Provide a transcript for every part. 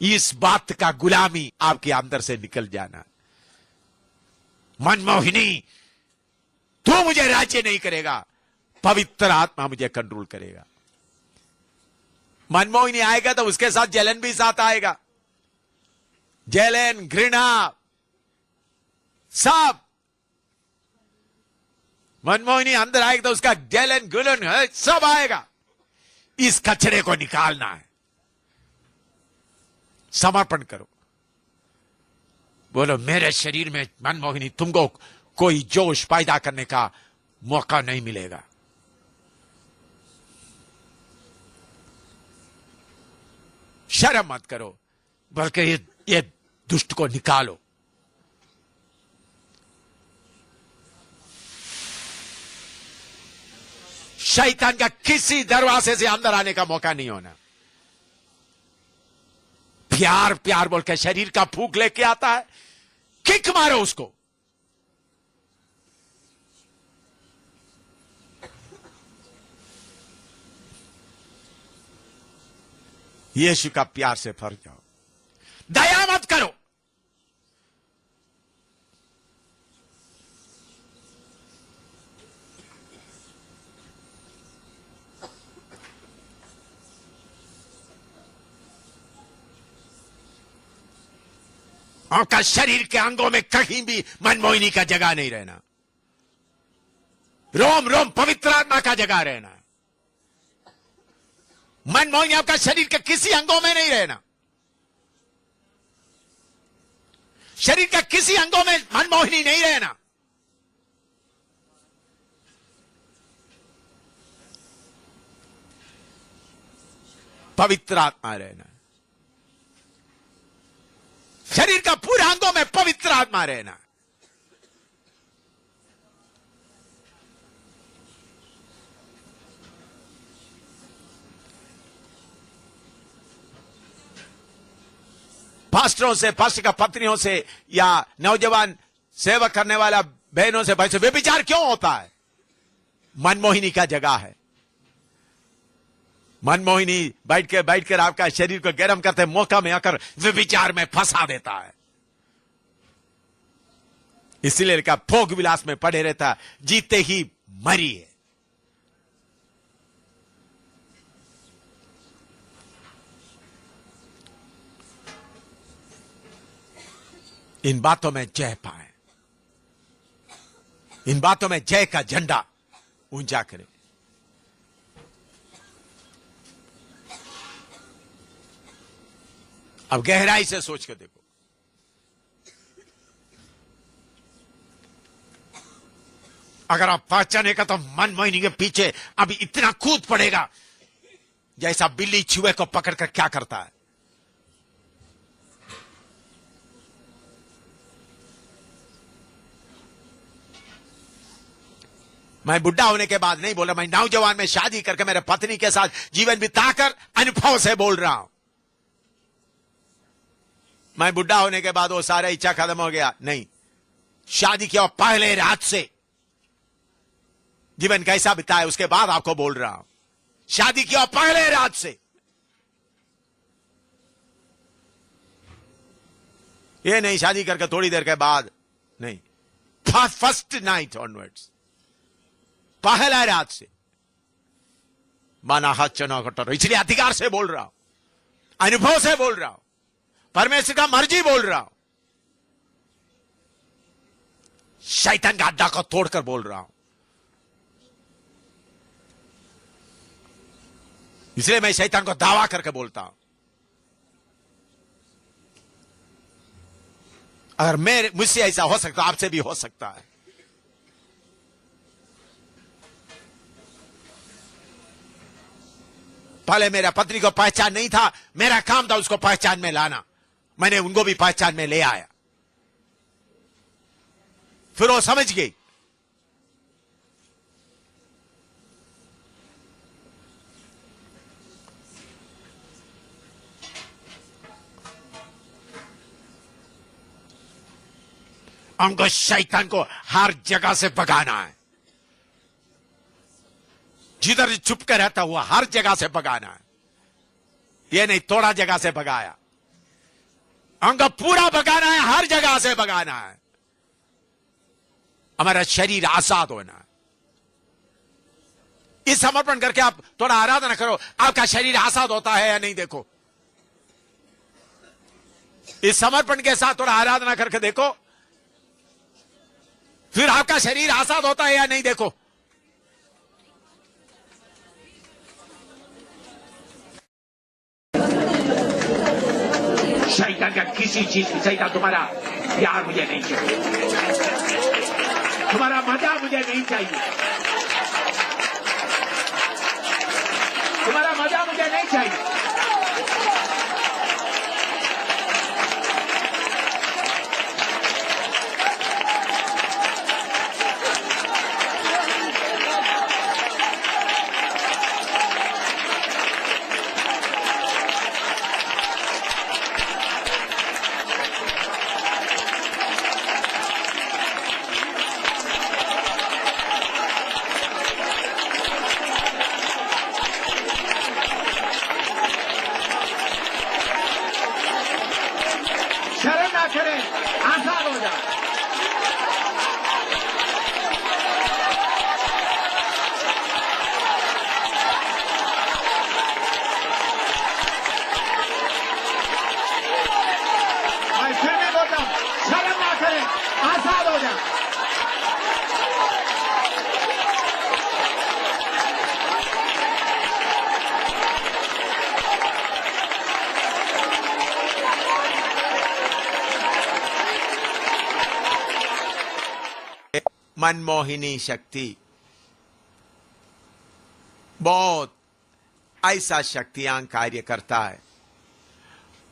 इस बात का गुलामी आपके अंदर से निकल जाना। मनमोहिनी, तू मुझे राज्य नहीं करेगा, पवित्र आत्मा मुझे कंट्रोल करेगा। मनमोहिनी आएगा तो उसके साथ जलन भी साथ आएगा, जलन, घृणा, सब। मनमोहिनी अंदर आएगा तो उसका जलन, घुलन सब आएगा। इस कचरे को निकालना है। समर्पण करो, बोलो मेरे शरीर में मनमोहिनी तुमको कोई जोश पैदा करने का मौका नहीं मिलेगा। शर्म मत करो, बल्कि ये दुष्ट को निकालो। शैतान का किसी दरवाजे से अंदर आने का मौका नहीं होना। प्यार प्यार बोल के शरीर का फूंक लेके आता है, किक मारो उसको। यीशु का प्यार से भर जाओ, दया मत करो। आपका शरीर के अंगों में कहीं भी मनमोहिनी का जगह नहीं रहना। रोम रोम पवित्र आत्मा का जगह रहना। मनमोहिनी आपका शरीर के किसी अंगों में नहीं रहना। शरीर के किसी अंगों में मनमोहिनी नहीं रहना। पवित्र आत्मा रहना। शरीर का पूरे अंगों में पवित्र आत्मा रहना। पास्टरों से, पास्टर का पत्नियों से या नौजवान सेवा करने वाला बहनों से भाई से व्यभिचार क्यों होता है? मनमोहिनी का जगह है। मनमोहिनी बैठ कर आपका शरीर को गर्म करते मौका में आकर व्यभिचार में फंसा देता है। इसलिए लिखा भोग विलास में पड़े रहता, जीते ही मरिए। इन बातों में जय पाए, इन बातों में जय का झंडा ऊंचा करें। अब गहराई से सोच कर देखो, अगर आप पहचानेगा तो मनमोहिनी के पीछे अभी इतना कूद पड़ेगा जैसा बिल्ली चूहे को पकड़कर क्या करता है। मैं बुढ़ा होने के बाद नहीं बोल रहा, मैं नौजवान में शादी करके मेरे पत्नी के साथ जीवन बिताकर अनुभव से बोल रहा हूं। मैं बुढ़ा होने के बाद वो सारा इच्छा खत्म हो गया, नहीं। शादी किया पहले रात से जीवन कैसा बिताया उसके बाद आपको बोल रहा हूं। शादी किया पहले रात से, ये नहीं शादी करके थोड़ी देर के बाद, नहीं। फर्स्ट नाइट ऑनवर्ड्स, पहला रात से माना हाथ चना कटर। इसलिए अधिकार से बोल रहा हूं, अनुभव से बोल रहा हूं, परमेश्वर का मर्जी बोल रहा हूं, शैतान का अड्डा को तोड़कर बोल रहा हूं। इसलिए मैं शैतान को दावा करके बोलता हूं। अगर मुझसे ऐसा हो सकता, आपसे भी हो सकता है। पहले मेरा पत्नी को पहचान नहीं था, मेरा काम था उसको पहचान में लाना। मैंने उनको भी पहचान में ले आया, फिर वो समझ गई। हमको शैतान को हर जगह से भगाना है। जिधर छुप कर रहता हुआ हर जगह से भगाना है। ये नहीं थोड़ा जगह से भगाया, हमको पूरा भगाना है, हर जगह से भगाना है। हमारा शरीर आजाद होना है। इस समर्पण करके आप थोड़ा आराधना करो, आपका शरीर आजाद होता है या नहीं देखो। इस समर्पण के साथ थोड़ा आराधना करके देखो, फिर आपका शरीर आजाद होता है या नहीं देखो। शैतान का किसी चीज की, शैतान तुम्हारा प्यार मुझे नहीं चाहिए, तुम्हारा मजा मुझे नहीं चाहिए, तुम्हारा मजा मुझे नहीं चाहिए। शर्म ना करें, आजाद हो जाए। मैं फिर भी बोलता हूं, शर्म ना करें, आजाद हो जाए। मनमोहिनी शक्ति बहुत ऐसा शक्तियां कार्य करता है।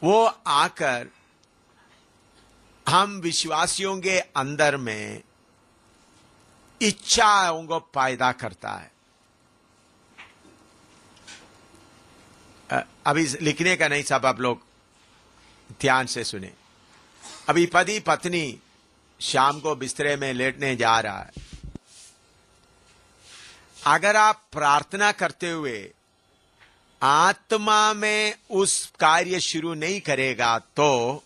वो आकर हम विश्वासियों के अंदर में इच्छाओं को पैदा करता है। अभी लिखने का नहीं, सब आप लोग ध्यान से सुने। अभी पति पत्नी शाम को बिस्तरे में लेटने जा रहा है। अगर आप प्रार्थना करते हुए आत्मा में उस कार्य शुरू नहीं करेगा तो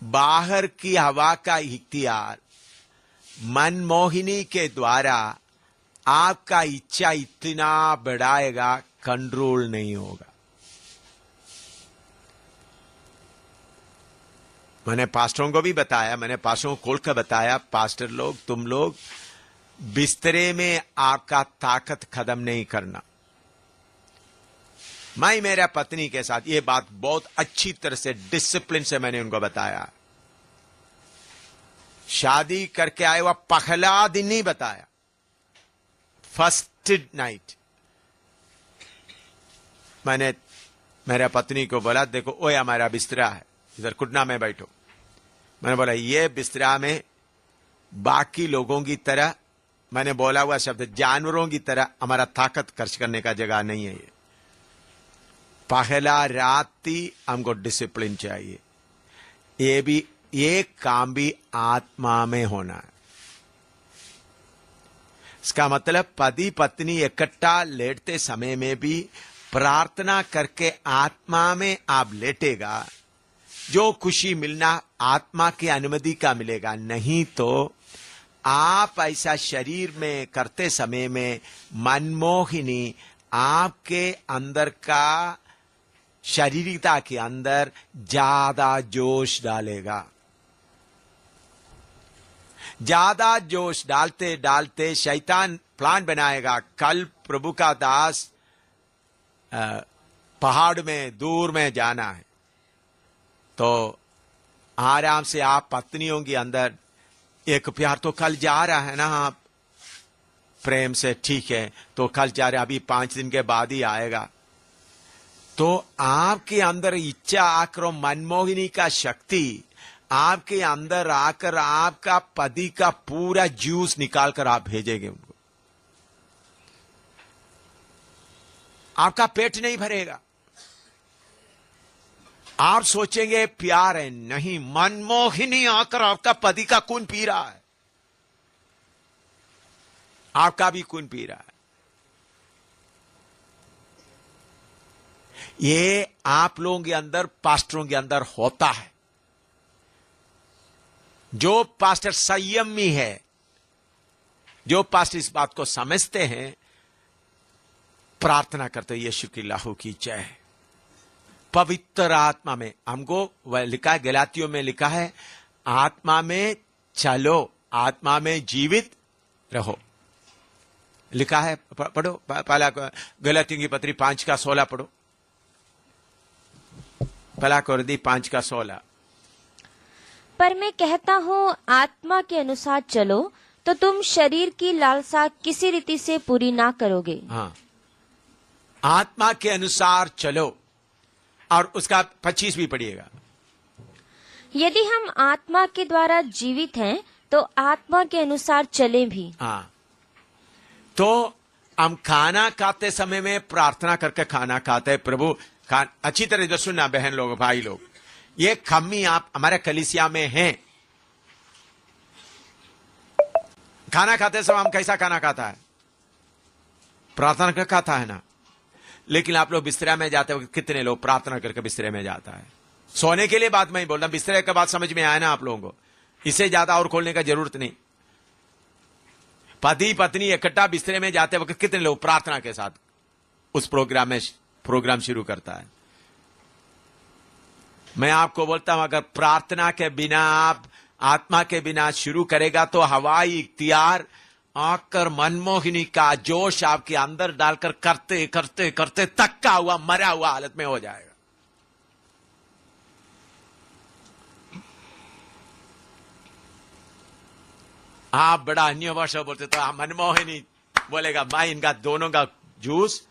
बाहर की हवा का इख्तियार मनमोहिनी के द्वारा आपका इच्छा इतना बढ़ाएगा, कंट्रोल नहीं होगा। मैंने पास्टरों को भी बताया, मैंने पास्टरों को खोल कर बताया, पास्टर लोग तुम लोग बिस्तरे में आपका ताकत खत्म नहीं करना। मैं मेरा पत्नी के साथ ये बात बहुत अच्छी तरह से डिसिप्लिन से मैंने उनको बताया। शादी करके आए हुआ पहला दिन नहीं बताया, फर्स्ट नाइट मैंने मेरा पत्नी को बोला, देखो ओए हमारा बिस्तरा है, इधर कुटना में बैठो। मैंने बोला ये बिस्तरा में बाकी लोगों की तरह, मैंने बोला हुआ शब्द जानवरों की तरह हमारा ताकत खर्च करने का जगह नहीं है। ये पहला रात ही हमको डिसिप्लिन चाहिए। ये काम भी आत्मा में होना है। इसका मतलब पति पत्नी इकट्ठा लेटते समय में भी प्रार्थना करके आत्मा में आप लेटेगा, जो खुशी मिलना आत्मा की अनुमति का मिलेगा। नहीं तो आप ऐसा शरीर में करते समय में मनमोहिनी आपके अंदर का शारीरिकता के अंदर ज्यादा जोश डालेगा। ज्यादा जोश डालते डालते शैतान प्लान बनाएगा, कल प्रभु का दास पहाड़ में दूर में जाना है, तो आराम से आप पत्नियों के अंदर एक प्यार, तो कल जा रहा है ना आप प्रेम से, ठीक है तो कल जा रहे, अभी 5 दिन के बाद ही आएगा। तो आपके अंदर इच्छा आकर मनमोहिनी का शक्ति आपके अंदर आकर आपका पति का पूरा जूस निकालकर आप भेजेंगे उनको। आपका पेट नहीं भरेगा। आप सोचेंगे प्यार है, नहीं, मनमोहिनी आकर आपका पति का खून पी रहा है, आपका भी खून पी रहा है। ये आप लोगों के अंदर, पास्टरों के अंदर होता है। जो पास्टर संयमी है, जो पास्टर इस बात को समझते हैं, प्रार्थना करते यीशु की लहू की जय। पवित्र आत्मा में, हमको वह लिखा है, गलातियों में लिखा है, आत्मा में चलो, आत्मा में जीवित रहो, लिखा है। पढ़ो पहला गलातियों की पत्री 5:16 पढ़ो। पहला कोरिन्थी 5:16। पर मैं कहता हूँ, आत्मा के अनुसार चलो तो तुम शरीर की लालसा किसी रीति से पूरी ना करोगे। हाँ, आत्मा के अनुसार चलो। और उसका 25 भी पढ़िएगा। यदि हम आत्मा के द्वारा जीवित हैं तो आत्मा के अनुसार चले भी। हाँ, तो हम खाना खाते समय में प्रार्थना करके खाना खाते हैं। प्रभु अच्छी तरह से सुनना बहन लोग, भाई लोग, ये खम्मी आप हमारे कलीसिया में हैं। खाना खाते समय हम कैसा खाना खाता है? प्रार्थना करके खाता है ना। लेकिन आप लोग बिस्तरा में जाते हो, कितने लोग प्रार्थना करके बिस्तरे में जाता है? सोने के लिए बात मैं ही बोल रहा हूं, बिस्तरे के बाद समझ में आया ना आप लोगों को। इससे ज्यादा और खोलने का जरूरत नहीं। पति पत्नी इकट्ठा बिस्तरे में जाते वक्त कितने लोग प्रार्थना के साथ उस प्रोग्राम शुरू करता है। मैं आपको बोलता हूं, अगर प्रार्थना के बिना आप आत्मा के बिना शुरू करेगा तो हवाई इख्तियार आकर मनमोहिनी का जोश आपके अंदर डालकर करते करते करते तक्का हुआ, मरा हुआ हालत में हो जाएगा। आप बड़ा अन्य भाषा बोलते तो मनमोहिनी बोलेगा, मैं इनका दोनों का जूस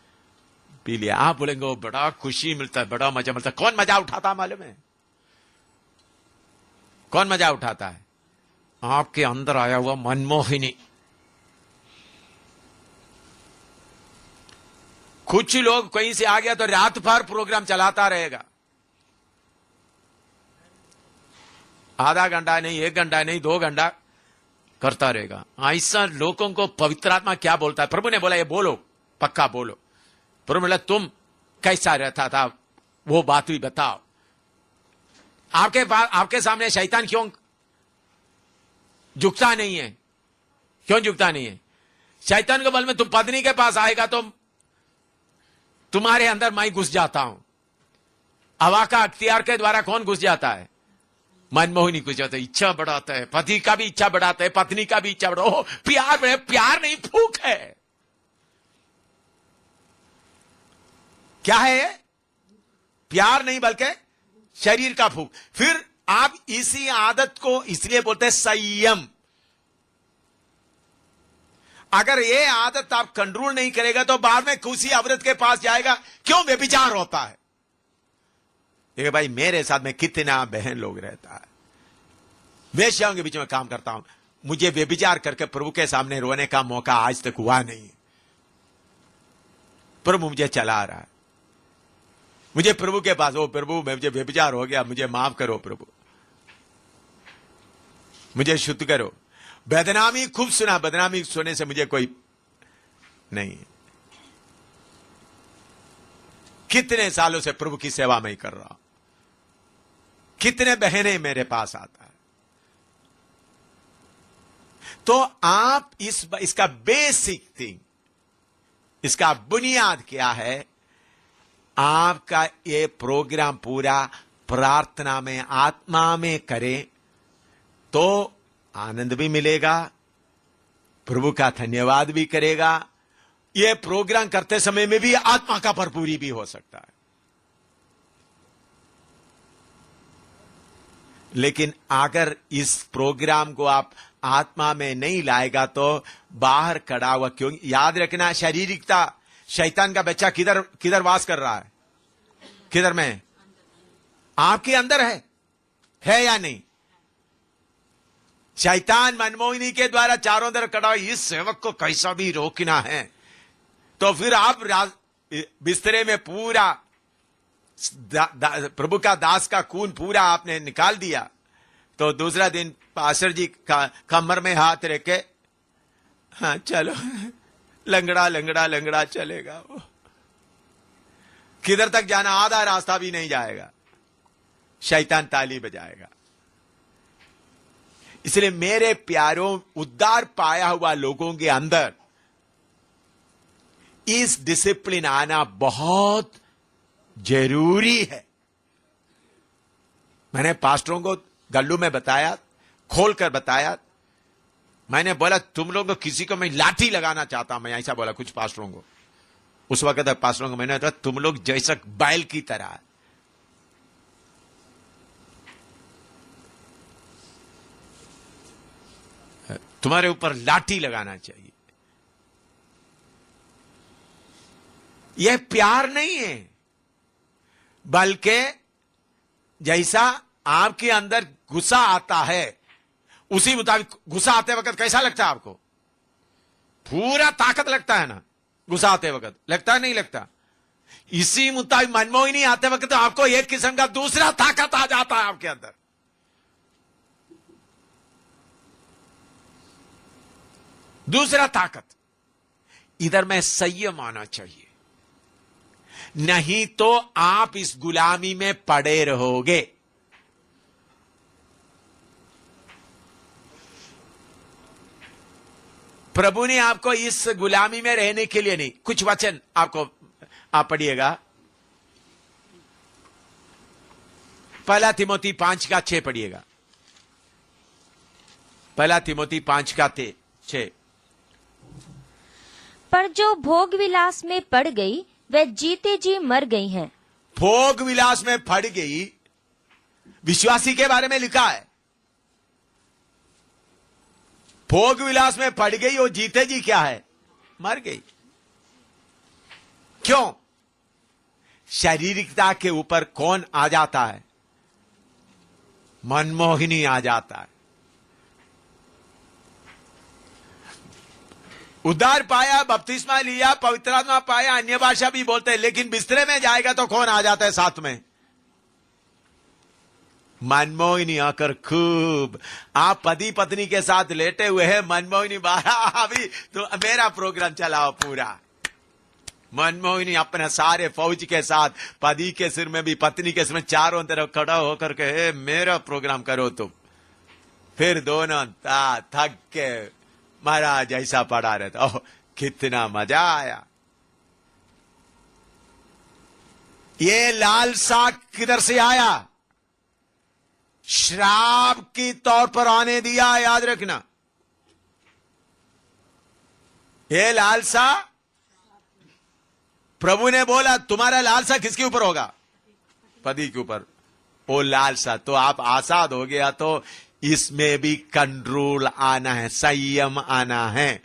पी लिया। आप बोलेंगे वो बड़ा खुशी मिलता है, बड़ा मजा मिलता है। कौन मजा उठाता है मालूम है? कौन मजा उठाता है? आपके अंदर आया हुआ मनमोहिनी। कुछ लोग कहीं से आ गया तो रात भर प्रोग्राम चलाता रहेगा। आधा घंटा नहीं, 1 घंटा नहीं, 2 घंटा करता रहेगा। ऐसा लोगों को पवित्र आत्मा क्या बोलता है? प्रभु ने बोला ये बोलो, पक्का बोलो। प्रभु बोला तुम कैसा रहता था वो बात भी बताओ। आपके सामने शैतान क्यों झुकता नहीं है? क्यों झुकता नहीं है? शैतान के बल में तुम पत्नी के पास आएगा तो तुम्हारे अंदर मैं घुस जाता हूं। हवा का अख्तियार के द्वारा कौन घुस जाता है? मनमोहिनी घुस जाता है। इच्छा बढ़ाता है, पति का भी इच्छा बढ़ाता है, पत्नी का भी इच्छा बढ़ा। प्यार में, प्यार नहीं फूक है। क्या है? प्यार नहीं बल्कि शरीर का फूक। फिर आप इसी आदत को इसलिए बोलते हैं संयम। अगर ये आदत आप कंट्रोल नहीं करेगा तो बाद में किसी औरत के पास जाएगा, क्यों व्यभिचार होता है? देखिए भाई, मेरे साथ में कितना बहन लोग रहता है, वेश्याओं के बीच में काम करता हूं। मुझे व्यभिचार करके प्रभु के सामने रोने का मौका आज तक हुआ नहीं। प्रभु मुझे चला रहा है। मुझे प्रभु के पास, ओ प्रभु मुझे व्यभिचार हो गया, मुझे माफ करो प्रभु, मुझे शुद्ध करो। बदनामी खूब सुना, बदनामी सुनने से मुझे कोई नहीं। कितने सालों से प्रभु की सेवा में ही कर रहा हूं। कितने बहनें मेरे पास आता है। तो आप इसका बेसिक थिंग, इसका बुनियाद क्या है? आपका ये प्रोग्राम पूरा प्रार्थना में, आत्मा में करें तो आनंद भी मिलेगा, प्रभु का धन्यवाद भी करेगा। ये प्रोग्राम करते समय में भी आत्मा का भरपूरी भी हो सकता है। लेकिन अगर इस प्रोग्राम को आप आत्मा में नहीं लाएगा तो बाहर खड़ा हुआ, क्यों? याद रखना, शारीरिकता, शैतान का बच्चा किधर वास कर रहा है? किधर में? आपके अंदर है या नहीं? शैतान मनमोहिनी के द्वारा चारों तरफ खड़ा, इस सेवक को कैसा भी रोकना है। तो फिर आप बिस्तरे में पूरा प्रभु का दास का खून पूरा आपने निकाल दिया, तो दूसरा दिन पास्टर जी का कमर में हाथ रख के, हाँ चलो, लंगड़ा लंगड़ा लंगड़ा चलेगा वो। किधर तक जाना, आधा रास्ता भी नहीं जाएगा, शैतान ताली बजाएगा। इसलिए मेरे प्यारों, उद्धार पाया हुआ लोगों के अंदर इस डिसिप्लिन आना बहुत जरूरी है। मैंने पास्टरों को गल्लू में बताया, खोलकर बताया। मैंने बोला तुम लोगों को किसी को मैं लाठी लगाना चाहता, मैं ऐसा बोला कुछ पास्टरों को। उस वक्त पास्टरों को मैंने कहा तुम लोग जैसा बैल की तरह, तुम्हारे ऊपर लाठी लगाना चाहिए। यह प्यार नहीं है, बल्कि जैसा आपके अंदर गुस्सा आता है उसी मुताबिक। गुस्सा आते वक्त कैसा लगता है आपको? पूरा ताकत लगता है ना गुस्सा आते वक्त, लगता है नहीं लगता? इसी मुताबिक मनमोहिनी आते वक्त तो आपको एक किस्म का दूसरा ताकत आ जाता है आपके अंदर। दूसरा ताकत, इधर में संयम आना चाहिए, नहीं तो आप इस गुलामी में पड़े रहोगे। प्रभु ने आपको इस गुलामी में रहने के लिए नहीं, कुछ वचन आपको आप पढ़िएगा। 1 तिमोथी 5:6 पढ़िएगा। 1 तिमोथी 5:6। पर जो भोग विलास में पड़ गई वह जीते जी मर गई हैं। भोग विलास में पड़ गई, विश्वासी के बारे में लिखा है। भोग विलास में पड़ गई, वो जीते जी क्या है? मर गई। क्यों? शारीरिकता के ऊपर कौन आ जाता है? मनमोहिनी आ जाता है। उद्धार पाया, बपतिस्मा लिया, पवित्र आत्मा पाया, अन्य भाषा भी बोलते हैं, लेकिन बिस्तरे में जाएगा तो कौन आ जाता है साथ में? मनमोहिनी आकर खूब, आप पति पत्नी के साथ लेटे हुए हैं, मनमोहिनी बाहर, अभी तो मेरा प्रोग्राम चलाओ पूरा। मनमोहिनी अपने सारे फौज के साथ, पति के सिर में भी, पत्नी के सिर में, चारों तरफ खड़ा होकर के मेरा प्रोग्राम करो तुम। फिर दोनों थक के महाराज ऐसा पड़ा रहता। ओह कितना मजा आया। ये लालसा किधर से आया? श्राप की तौर पर आने दिया, याद रखना। ये लालसा, प्रभु ने बोला तुम्हारा लालसा किसके ऊपर होगा? पति के ऊपर। वो लालसा तो आप आजाद हो गया, तो इसमें भी कंट्रोल आना है, संयम आना है।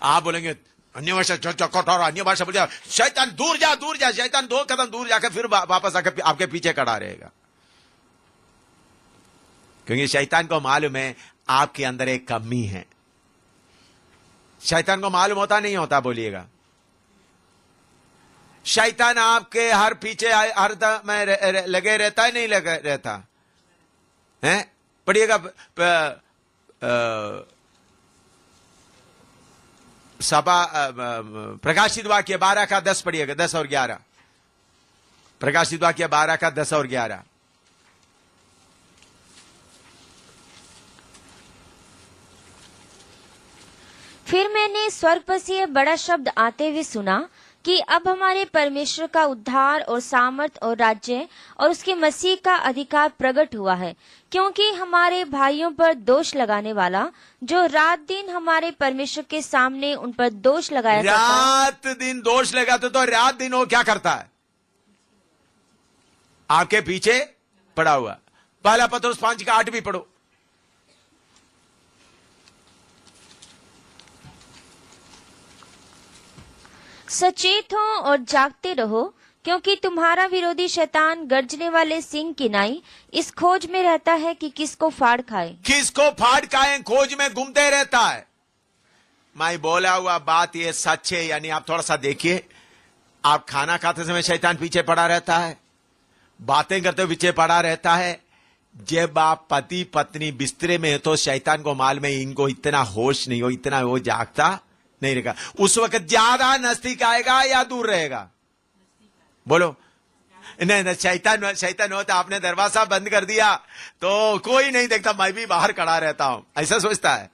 आप बोलेंगे अन्य भाषा कठोर, अन्य भाषा बोल जाए, शैतान दूर जा, दूर जा। शैतान 2 कदम दूर जाकर फिर वापस आकर आपके पीछे खड़ा रहेगा, क्योंकि शैतान को मालूम है आपके अंदर एक कमी है। शैतान को मालूम होता नहीं होता? बोलिएगा। शैतान आपके हर पीछे हर में लगे रहता है, नहीं लगे रहता है? पढ़िएगा सभा प्रकाशित वाक्य 12:10 पढ़िएगा, 10 और 11। प्रकाशित वाक्य 12:10 और 11। फिर मैंने स्वर्ग पर से यह बड़ा शब्द आते हुए सुना कि अब हमारे परमेश्वर का उद्धार और सामर्थ और राज्य और उसके मसीह का अधिकार प्रकट हुआ है, क्योंकि हमारे भाइयों पर दोष लगाने वाला, जो रात दिन हमारे परमेश्वर के सामने उन पर दोष लगाया करता है, रात दिन दोष लगाते, तो रात दिन वो क्या करता है? आपके पीछे पड़ा हुआ। 1 पतरस 5:8 भी पढ़ो। सचेत हो और जागते रहो, क्योंकि तुम्हारा विरोधी शैतान गर्जने वाले सिंह की नाई इस खोज में रहता है कि किसको फाड़ खाए। किसको फाड़ खाए खोज में घूमते रहता है। मैं बोला हुआ बात ये सच है, यानी आप थोड़ा सा देखिए, आप खाना खाते समय शैतान पीछे पड़ा रहता है, बातें करते हुए पीछे पड़ा रहता है। जब आप पति पत्नी बिस्तरे में है तो शैतान को मालूम है इनको इतना होश नहीं हो, इतना वो जागता नहीं रहेगा। उस वक्त ज्यादा नजदीक आएगा या दूर रहेगा? बोलो। नहीं, शैतान होता, आपने दरवाजा बंद कर दिया तो कोई नहीं देखता, मैं भी बाहर खड़ा रहता हूं, ऐसा सोचता है।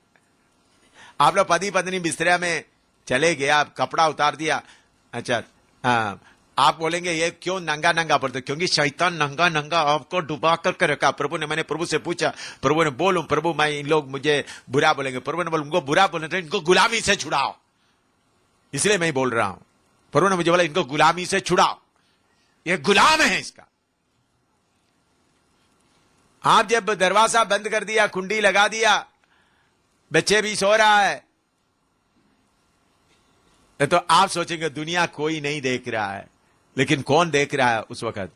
आप लोग पति पत्नी बिस्तरा में चले गए, आप कपड़ा उतार दिया, अच्छा हाँ, आप बोलेंगे ये क्यों नंगा नंगा पड़ते? क्योंकि शैतान नंगा नंगा आपको डुबा करके रखा। मैंने प्रभु से पूछा, प्रभु ने बोलूं प्रभु मैं इन लोग मुझे बुरा बोलेंगे, प्रभु ने बोला उनको बुरा बोलने तो इनको गुलामी से छुड़ाओ, इसलिए मैं बोल रहा हूं। प्रभु ने मुझे बोला इनको गुलामी से छुड़ाओ, ये गुलाम है इसका। आप जब दरवाजा बंद कर दिया, कुंडी लगा दिया, बच्चे भी सो रहा है, तो आप सोचेंगे दुनिया कोई नहीं देख रहा है, लेकिन कौन देख रहा है उस वक्त?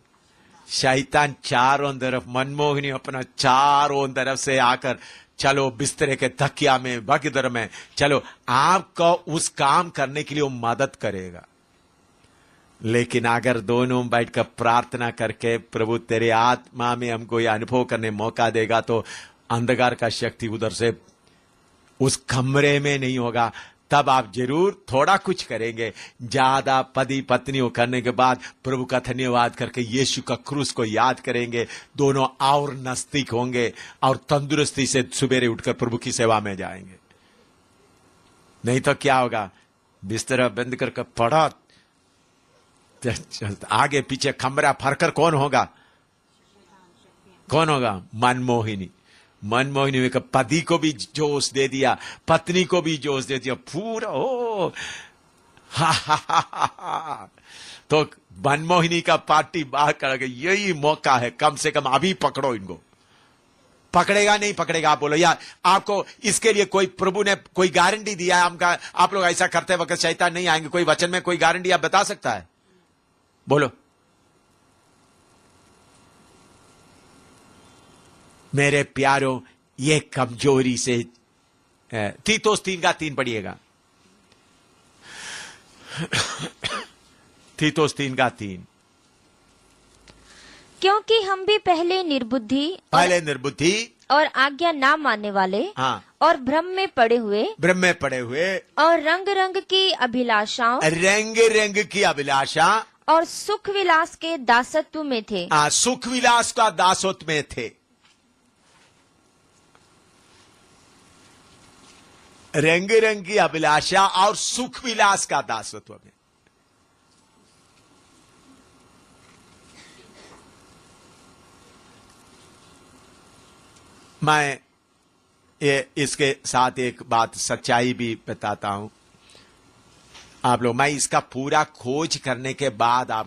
शैतान चारों तरफ, मनमोहिनी अपना चारों तरफ से आकर, चलो बिस्तरे के तकिया में, बगदर में, चलो आपको उस काम करने के लिए वो मदद करेगा। लेकिन अगर दोनों बैठकर प्रार्थना करके प्रभु तेरे आत्मा में हमको यह अनुभव करने मौका देगा, तो अंधकार का शक्ति उधर से उस कमरे में नहीं होगा। तब आप जरूर थोड़ा कुछ करेंगे, ज्यादा पति पत्नी हो करने के बाद प्रभु का धन्यवाद करके यीशु का क्रूस को याद करेंगे, दोनों और नजदीक होंगे और तंदुरुस्ती से सुबेरे उठकर प्रभु की सेवा में जाएंगे। नहीं तो क्या होगा? बिस्तरा बंद करके पड़ा, आगे पीछे कमरा फरकर कौन होगा? कौन होगा? मनमोहिनी। मनमोहिनी का पति को भी जोश दे दिया, पत्नी को भी जोश दे दिया, पूरा हो हा। तो मनमोहिनी का पार्टी बाहर कर गई, यही मौका है, कम से कम अभी पकड़ो इनको। पकड़ेगा नहीं पकड़ेगा? आप बोलो यार, आपको इसके लिए कोई प्रभु ने कोई गारंटी दिया है हमका, आप लोग ऐसा करते वक्त शैतान नहीं आएंगे? कोई वचन में कोई गारंटी आप बता सकता है? बोलो। मेरे प्यारों, ये कमजोरी से तीतुस 3:3 पढ़िएगा। तीतुस 3:3। क्योंकि हम भी पहले निर्बुद्धि और आज्ञा ना मानने वाले, हाँ, और भ्रम में पड़े हुए और रंग रंग की अभिलाषा और सुख विलास के दासत्व में थे। सुख विलास का दासत्व में थे। रंग रंग की अभिलाषा और सुख विलास का दासत्व में। मैं इसके साथ एक बात सच्चाई भी बताता हूं आप लोग। मैं इसका पूरा खोज करने के बाद आप